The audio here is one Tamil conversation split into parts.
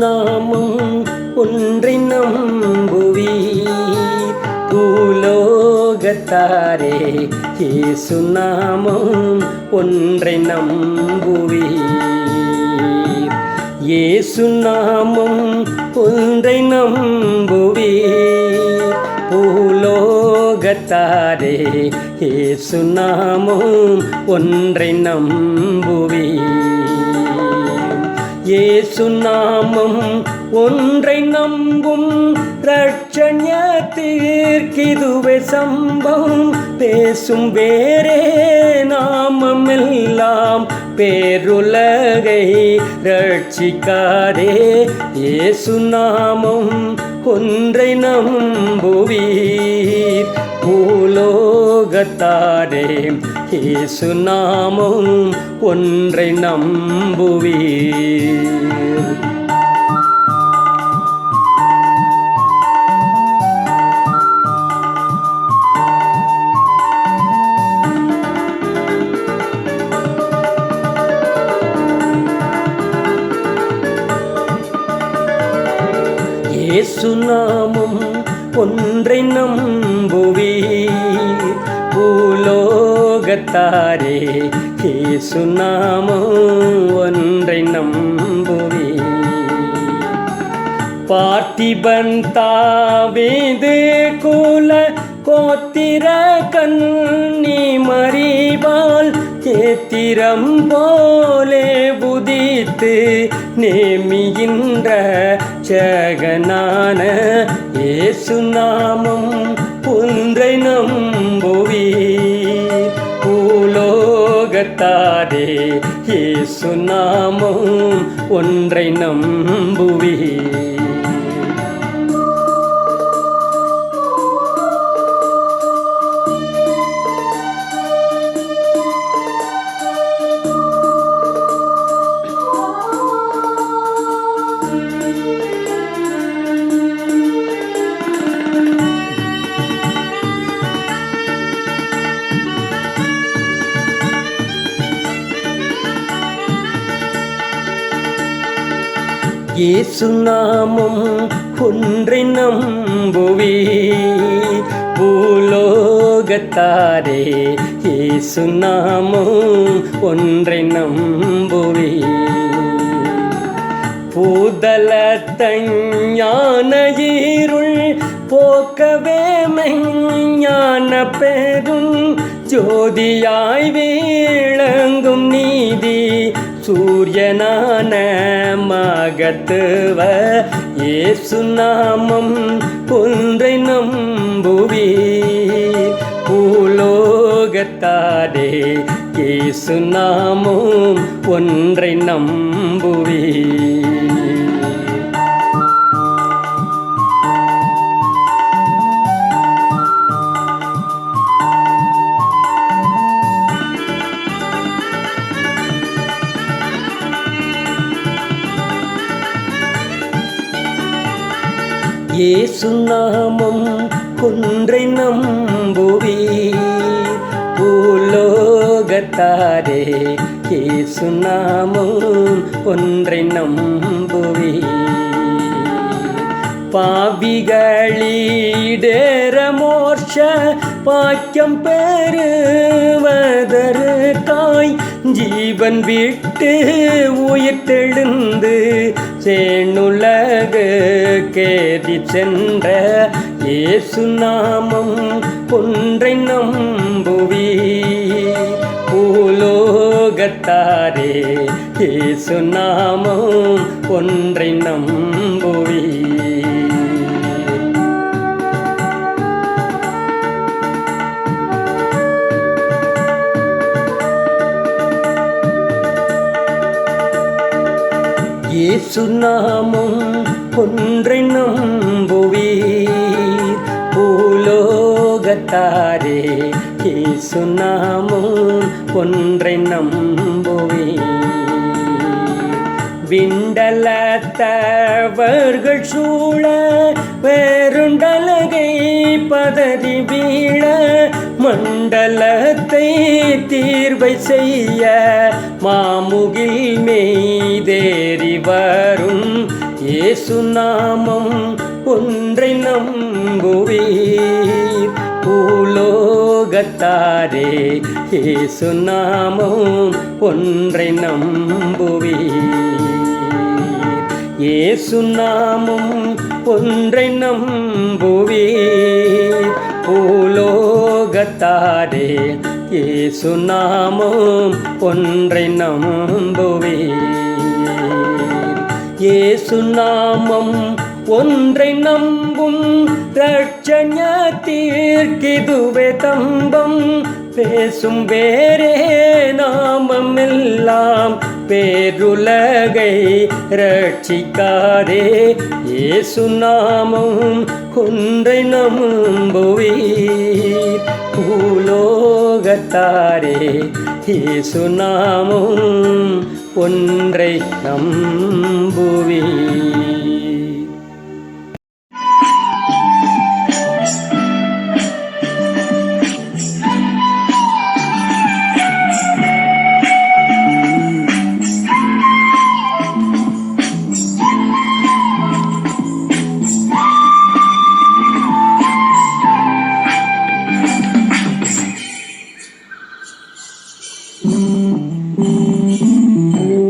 நாமம் ஒன்றை நம்புவீர் பூலோகத்தாரே. இயேசு நாமம் ஒன்றை நம்புவீர். இயேசு நாமம் ஒன்றை நம்புவீர் பூலோகத்தாரே. இயேசு நாமம் ஒன்றை நம்புவீர். இயேசு நாமம் ஒன்றை நம்பும் இரட்சண்யத்திற்கிதுவே சம்பவம். பேசும் வேறே நாமமெல்லாம் பேருலகை ரட்சிக்காதே. இயேசு நாமம் ஒன்றை நம்புவீர் பூலோகத்தாரே. இயேசு நாமம் ஒன்றை நம்புவீர். இயேசு நாமம் ஒன்றை நம்புவீர் பூலோகத்தாரே. இயேசு நாமம் ஒன்றை நம்புவீர். பார்த்திபன் தாவீது குல கோத்திர கன்னி மரிபால் கேத்திரம் போலே புதித்து நேமிகின்ற ஜகனான இயேசு நாமம் ஒன்றை நம்புவீர் பூலோகத்தாரே. இயேசு நாமம் ஒன்றை நம்புவீர். இயேசு நாமம் ஒன்றை நம்புவீர் பூலோகத்தாரே. இயேசு நாமம் ஒன்றை நம்புவீர். பூதலத்தஞான இருள் போக்கவே மெஞ்ஞான பெரும் ஜோதியாய் விளங்கும் நீதி சூரியனான மகத்துவ இயேசு நாமம் ஒன்றை நம்புவீர் பூலோகத்தாரே. இயேசு நாமம் ஒன்றை நம்புவீர். இயேசு நாமம் ஒன்றை நம்புவீர் பூலோகத்தாரே. இயேசு நாமம் ஒன்றை நம்புவீர். பாவிகளீடேற மோட்ச பாக்கியம் பெறுவதற்காய் ஜீவன் விட்டு உயிர்த்தெழுந்து சேனுலகு கேதி சென்ற இயேசு நாமம் ஒன்றை நம்புவீர் பூலோகத்தாரே. இயேசு நாமம் ஒன்றை நம்புவீர். இயேசு நாமம் ஒன்றை நம்புவீர் பூலோகத்தாரே. இயேசு நாமம் ஒன்றை நம்புவீர். விண்டலத்தவர்கள் சூழ வேறுண்டலகை பதறி வீழ மண்டலத்தை தீர்வை செய்ய மாமுகில் மெய்தேறி வரும் இயேசு நாமம் ஒன்றை நம்புவீர் பூலோகத்தாரே. இயேசு நாமம் ஒன்றை நம்புவீர். இயேசு நாமம் ஒன்றை நம்புவீர் பூலோகத்தாரே. இயேசு நாமம் ஒன்றை நம்புவீர். இயேசு நாமம் ஒன்றை நம்பும் இரட்சண்யத்திற்கிதுவே தம்பம். பேசும் வேறே நாமமெல்லாம் பேருலகை ரட்சிக்காதே. இயேசு நாமம் ஒன்றை நம்புவீர் பூலோகத்தாரே. இயேசு நாமம் ஒன்றை நம்புவீர்.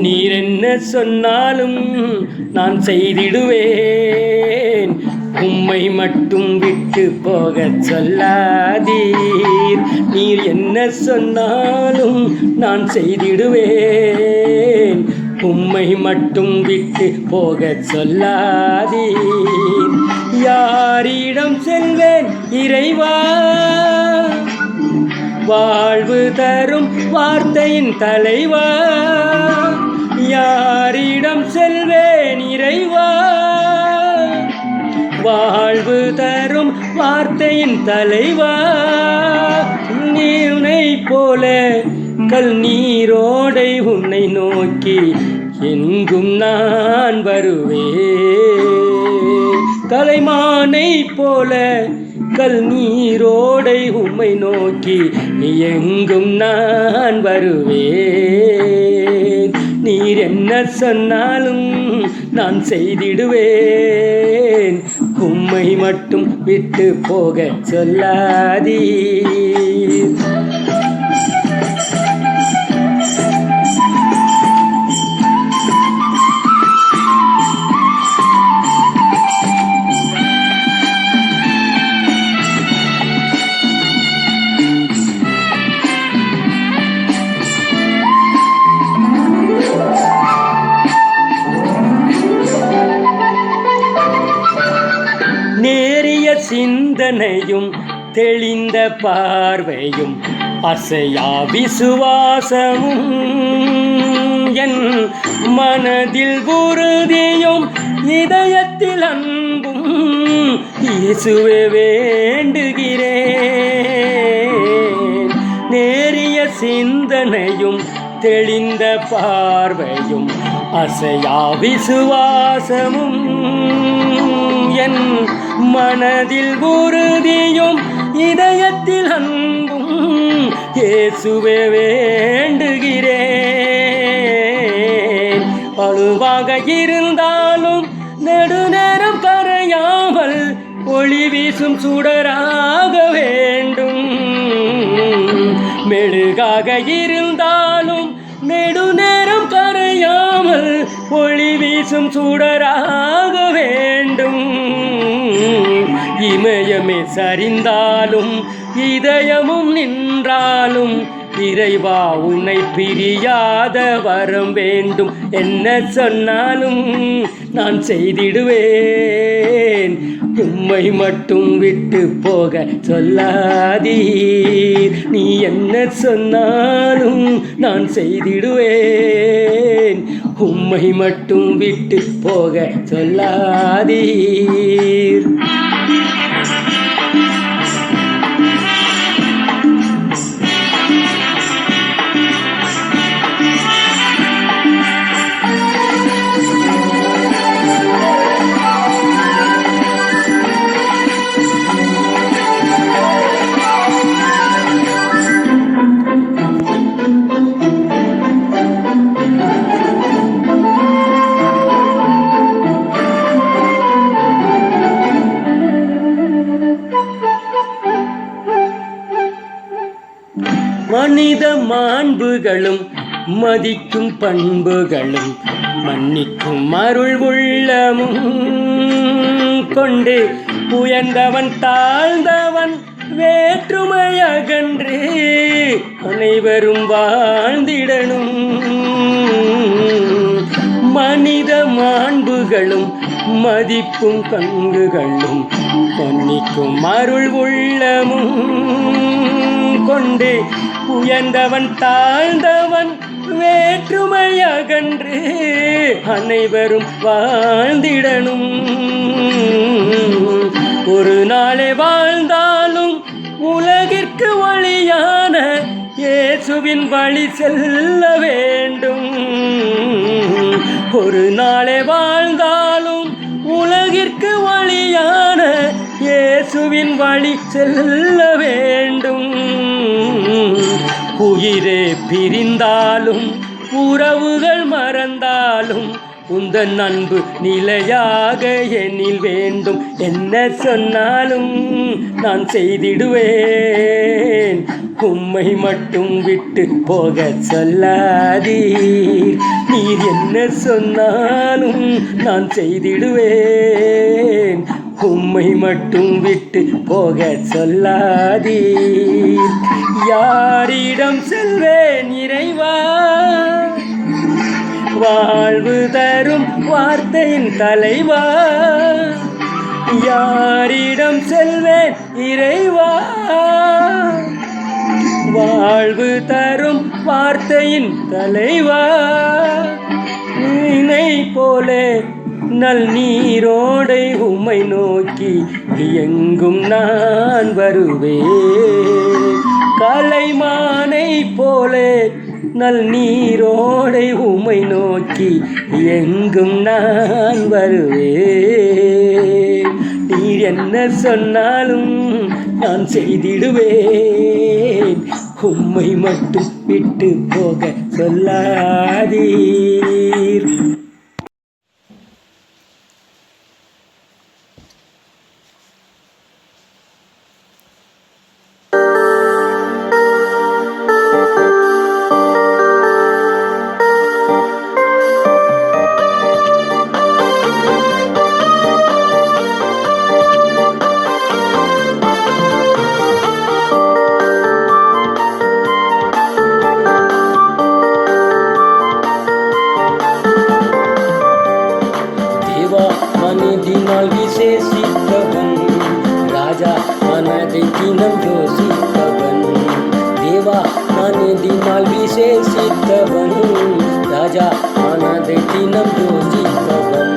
நீர் என்ன சொன்னாலும் நான் செய்திடுவேன். உம்மை மட்டும் விட்டு போக சொல்லாதீர். நீர் என்ன சொன்னாலும் நான் செய்திடுவேன். உம்மை மட்டும் விட்டு போக சொல்லாதீர். யாரிடம் செல்வேன் இறைவா? வாழ்வு தரும் வார்த்தையின் தலைவா. யாரிடம் செல்வேன் இறைவா? வாழ்வு தரும் வார்த்தையின் தலைவா. நீனை போல கல் நீரோடை உன்னை நோக்கி எங்கும் நான் வருவேன். கலைமானை போல கல் நீரோடை உம்மை நோக்கி எங்கும் நான் வருவேன். நீர் என்ன சொன்னாலும் நான் செய்திடுவேன். உம்மை மட்டும் விட்டு போக சொல்லாதீர். நேரிய சிந்தனையும் தெளிந்த பார்வையும் அசையா விசுவாசமும் என் மனதில் உறுதியும் இதயத்தில் அன்பும் இயேசுவே வேண்டுகிறேன். நேரிய சிந்தனையும் தெளிந்த பார்வையும் அசையா விசுவாசமும் என் மனதில் உறுதியும் இதயத்தில் அன்பும் இயேசுவே வேண்டுகிறேன். பழுவாக இருந்தாலும் நெடுநேரம் கரையாமல் ஒளி வீசும் சுடராக வேண்டும். மெழுகாக இருந்தாலும் நெடுநேரம் கரையாமல் ஒளி வீசும் சுடராக வேண்டும். இமயமே சரிந்தாலும் இதயமும் நின்றாலும் இறைவா உன்னை பிரியாத வரம் வேண்டும். என்ன சொன்னாலும் நான் செய்திடுவேன். உம்மை மட்டும் விட்டு போக சொல்லாதீர். நீ என்ன சொன்னாலும் நான் செய்திடுவேன். உம்மை மட்டும் விட்டு போக சொல்லாதீர். மனித மாண்புகளும் மதிக்கும் பண்புகளும் மன்னிக்கும் அருள் உள்ளமும் கொண்டு உயர்ந்தவன் தாழ்ந்தவன் வேற்றுமையகன்று அனைவரும் வாழ்ந்திடணும். மனித மாண்புகளும் மதிப்பும் பண்புகளும் மன்னிக்கும் அருள் உள்ளமும் கொண்டு உயர்ந்தவன் தாழ்ந்தவன் வேற்றுமையகன்று அனைவரும் வாழ்ந்திடணும். ஒரு நாளே வாழ்ந்தாலும் உலகிற்கு வழியான இயேசுவின் வழி செல்ல வேண்டும். ஒரு நாளே வாழ்ந்தாலும் உலகிற்கு வழியான இயேசுவின் வழி செல்ல வேண்டும். உயிரே பிரிந்தாலும் உறவுகள் மறந்தாலும் உந்தன் அன்பு நிலையாக என்னில் வேண்டும். என்ன சொன்னாலும் நான் செய்திடுவேன், உம்மை மட்டும் விட்டு போக சொல்லாதீர். நீர் என்ன சொன்னாலும் நான் செய்திடுவேன், உம்மை மட்டும் விட்டு போக சொல்லாதீர். யாரிடம் செல்வேன் இறைவா, வாழ்வு தரும் வார்த்தையின் தலைவா. யாரிடம் செல்வேன் இறைவா, வாழ்வு தரும் வார்த்தையின் தலைவா. நீனை போலே நல் நீரோடை உம்மை நோக்கி எங்கும் நான் வருவேன். கலைமானை போலே நல் நீரோடை உம்மை நோக்கி எங்கும் நான் வருவேன். நீர் என்ன சொன்னாலும் நான் செய்திடுவேன், உம்மை மட்டும் விட்டு போக சொல்லாதீர். மனதினால் விசேஷித்தவன் ராஜா, மனதை தினம் யோசித்தவன். தேவா மனதினால் விசேஷித்தவன் ராஜா, மனதை தினம் யோசித்தவன்.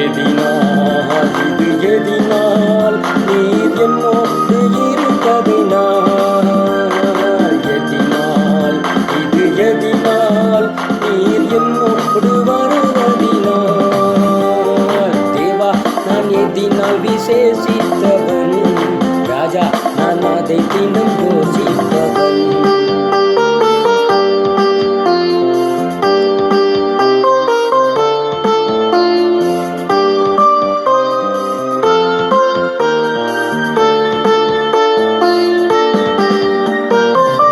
எதினால் இது எதினால் நீர் என்னோடு இருப்பதினால், எதினால் இது எதினால் நீர் என்னோடு வருவதினால். எதினால் விசேஷித்தவன் ராஜா, நான் அதை தினம் யோசித்தவன்.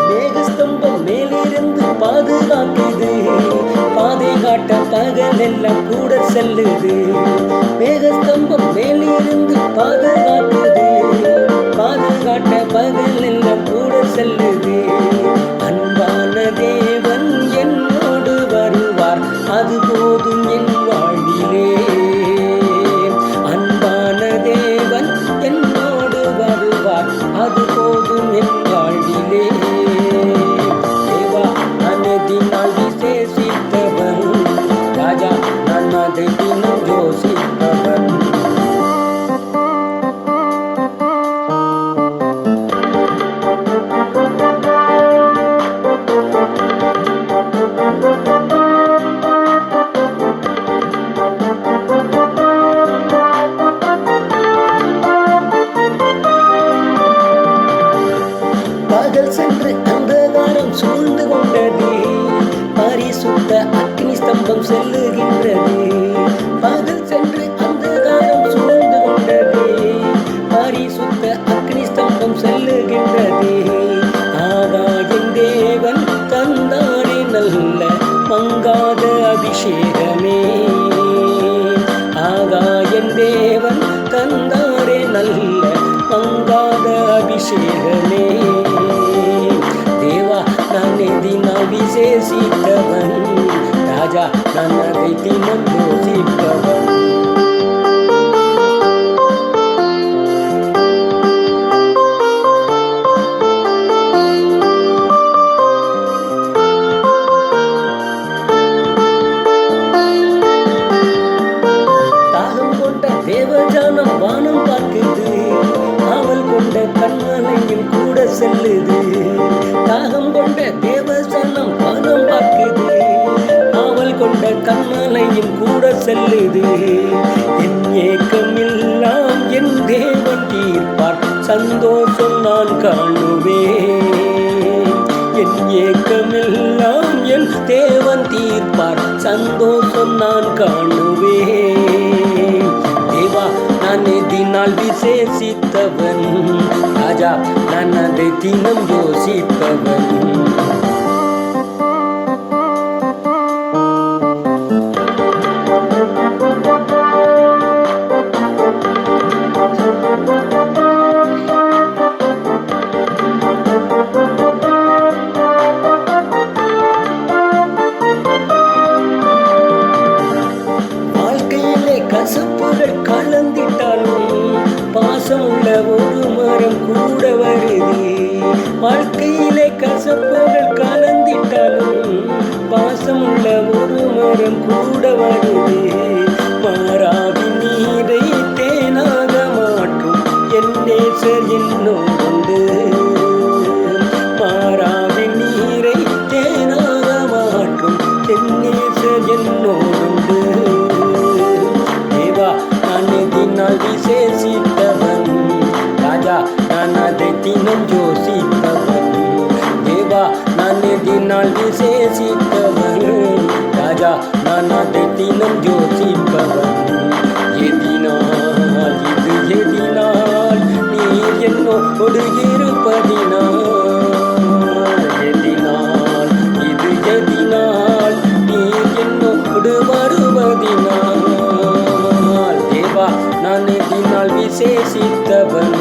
மேகஸ்தம்பம் மேலிருந்து பாதுகாக்குது, பாதை காட்ட பகல் எல்லாம் கூட செல்லுது. மேகஸ்தம்பம் மேலிருந்து பாதுகாக்குது, பாதுகாட்ட பகல் எல்லாம் கூட செல்லுது. அன்பான தேவன் என்னோடு வருவார், அது போதும் என் வாழ்விலே. அன்பான தேவன் என்னோடு வருவார், அது போதும் என் வாழ்விலே. தேவா மனதினால் விசேஷித்தவன் ராஜா, நான் அதை தினம் யோசித்தவன். தந்தாரே நல்ல மங்காத அபிஷேகமே. தேவா நான் எதினால் விசேஷித்தவன், ராஜா நான் அதை தினம் யோசிப்பவன். தேவஜானம் வானம் பார்க்குது, காவல் கொண்ட கண்மலையும் கூட செல்லுது. தாகம் கொண்ட தேவஜானம் வானம் பார்க்குது, காவல் கொண்ட கண்மலையும் கூட செல்லுது. என் ஏக்கமெல்லாம் என் தேவன் தீர்ப்பார், சந்தோஷம் நான் காணுவேன். என் ஏக்கமெல்லாம் என் தேவன் தீர்ப்பார், சந்தோஷம் நான் காணுவேன். தேவா நான் எதினால் விசேஷித்தவன், ராஜா நான் அதை தினம் யோசிப்பவன். கசப்புகள் கலந்திட்டாலும் பாசமுள்ள ஒரு மரம் கூட வருது. வாழ்க்கையிலே கசப்புகள் கலந்திட்டாலும் பாசமுள்ள ஒரு மரம் கூட வருது. மாறாவின் நீரை தேனாக மாற்றும் என் நேசர் என்னோடு. மாறாவின் நீரை தேனாக மாற்றும் என் நேசர் என்னோடு. நான் விசேஷித்தவன், ராஜா நான் அதை தினம் யோசிப்பவன். தேவா நான் எதினால் விசேஷித்தவன், ராஜா நான் அதை தினம் யோசிப்பவன். எதினால் இது எதினால் நீர் என்னோடு இருப்பதினால். எதினால் இது எதினால் நீர் என்னோடு வருவதினால். நான் எதினால் விசேஷித்தவன்,